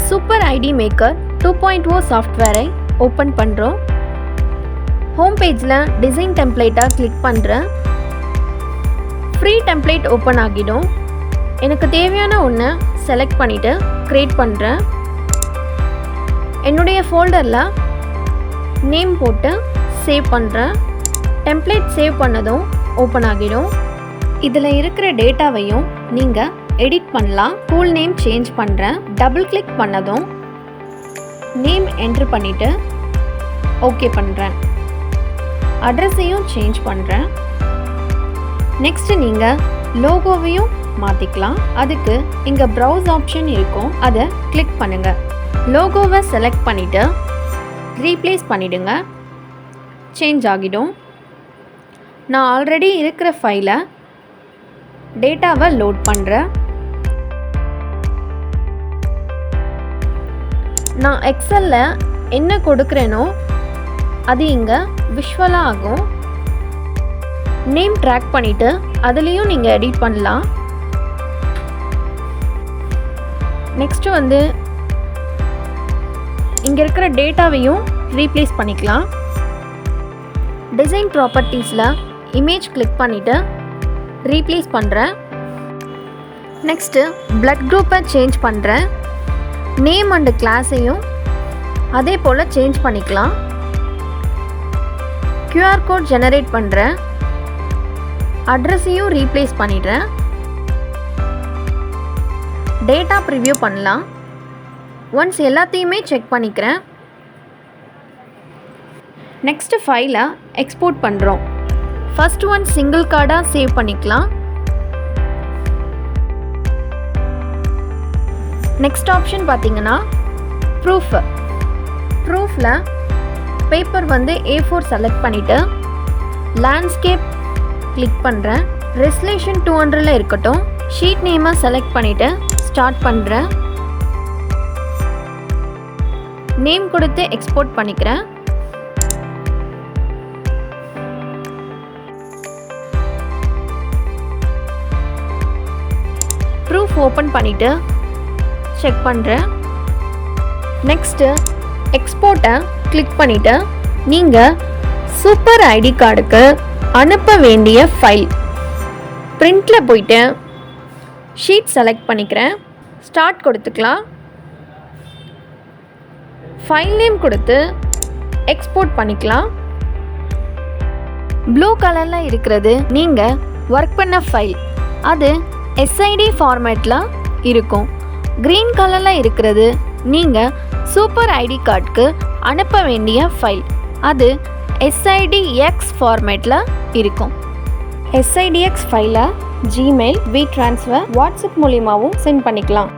Super IT maker 2.0 சாஃப்ட்வேரை open பண்ணுறோம். Home பேஜில் டிசைன் டெம்ப்ளேட்டை கிளிக் பண்ணுறேன். ஃப்ரீ டெம்ப்ளேட் ஓப்பன் ஆகிடும். எனக்கு தேவையான ஒன்று செலக்ட் பண்ணிவிட்டு க்ரியேட் பண்ணுறேன். என்னுடைய ஃபோல்டரில் நேம் போட்டு சேவ் பண்ணுறேன். டெம்ப்ளேட் சேவ் பண்ணதும் ஓப்பன் ஆகிடும். இதில் இருக்கிற டேட்டாவையும் நீங்கள் எடிட் பண்ணலாம். ஸ்கூல் நேம் சேஞ்ச் பண்ணுறேன். டபுள் கிளிக் பண்ணதும் நேம் என்ட்ரு பண்ணிவிட்டு ஓகே பண்ணுறேன். அட்ரஸையும் சேஞ்ச் பண்ணுறேன். நெக்ஸ்ட்டு நீங்கள் லோகோவையும் மாற்றிக்கலாம். அதுக்கு இங்கே ப்ரௌஸ் ஆப்ஷன் இருக்கும், அதை கிளிக் பண்ணுங்கள். லோகோவை செலக்ட் பண்ணிவிட்டு ரீப்ளேஸ் பண்ணிவிடுங்க. சேஞ்ச் ஆகிடும். நான் ஆல்ரெடி இருக்கிற ஃபைலை டேட்டாவை லோட் பண்ணுறேன். நான் எக்ஸலில் என்ன கொடுக்குறேனோ அது இங்கே விஷுவலாக ஆகும். நேம் ட்ராக் பண்ணிவிட்டு அதுலேயும் நீங்கள் எடிட் பண்ணலாம். நெக்ஸ்ட்டு வந்து இங்கே இருக்கிற டேட்டாவையும் ரீப்ளேஸ் பண்ணிக்கலாம். டிசைன் ப்ராப்பர்ட்டிஸில் இமேஜ் கிளிக் பண்ணிவிட்டு ரீப்ளேஸ் பண்ணுறேன். நெக்ஸ்ட்டு பிளட் குரூப்பை சேஞ்ச் பண்ணுறேன். நேம் அண்டு கிளாஸையும் அதே போல் சேஞ்ச் பண்ணிக்கலாம். QR கோட் ஜெனரேட் பண்ணுறேன். அட்ரஸையும் ரீப்ளேஸ் பண்ணிடுறேன். டேட்டா ப்ரிவ்யூ பண்ணலாம். ஒன்ஸ் எல்லாத்தையுமே செக் பண்ணிக்கிறேன். நெக்ஸ்ட்டு ஃபைலை எக்ஸ்போர்ட் பண்ணுறோம். ஃபர்ஸ்ட் ஒன் சிங்கிள் கார்டாக சேவ் பண்ணிக்கலாம். நெக்ஸ்ட் ஆப்ஷன் பார்த்தீங்கன்னா ப்ரூஃபில் பேப்பர் வந்து A4 செலக்ட் பண்ணிவிட்டு லேண்ட்ஸ்கேப் கிளிக் பண்ணுறேன். ரெசல்யூஷன் 200 இருக்கட்டும். ஷீட் நேமை செலக்ட் பண்ணிவிட்டு ஸ்டார்ட் பண்ணுறேன். நேம் கொடுத்து எக்ஸ்போர்ட் பண்ணிக்கிறேன். ப்ரூஃப் ஓப்பன் பண்ணிவிட்டு செக் பண்ணுறேன். நெக்ஸ்ட்டு எக்ஸ்போர்ட்டை கிளிக் பண்ணிவிட்டு நீங்கள் சூப்பர் ஐடி கார்டுக்கு அனுப்ப வேண்டிய ஃபைல் பிரிண்டில் போயிட்டு ஷீட் செலக்ட் பண்ணிக்கிறேன். ஸ்டார்ட் கொடுத்துக்கலாம். ஃபைல் நேம் கொடுத்து எக்ஸ்போர்ட் பண்ணிக்கலாம். ப்ளூ கலரில் இருக்கிறது நீங்கள் ஒர்க் பண்ண ஃபைல், அது SID ஃபார்மேட்டில் இருக்கும். க்ரீன் கலரில் இருக்கிறது நீங்கள் சூப்பர் ஐடி கார்டுக்கு அனுப்ப வேண்டிய ஃபைல், அது SIDX ஃபார்மேட்டில் இருக்கும். SIDX ஃபைலை Gmail, WeTransfer, வாட்ஸ்அப் மூலிமாவும் சென்ட் பண்ணிக்கலாம்.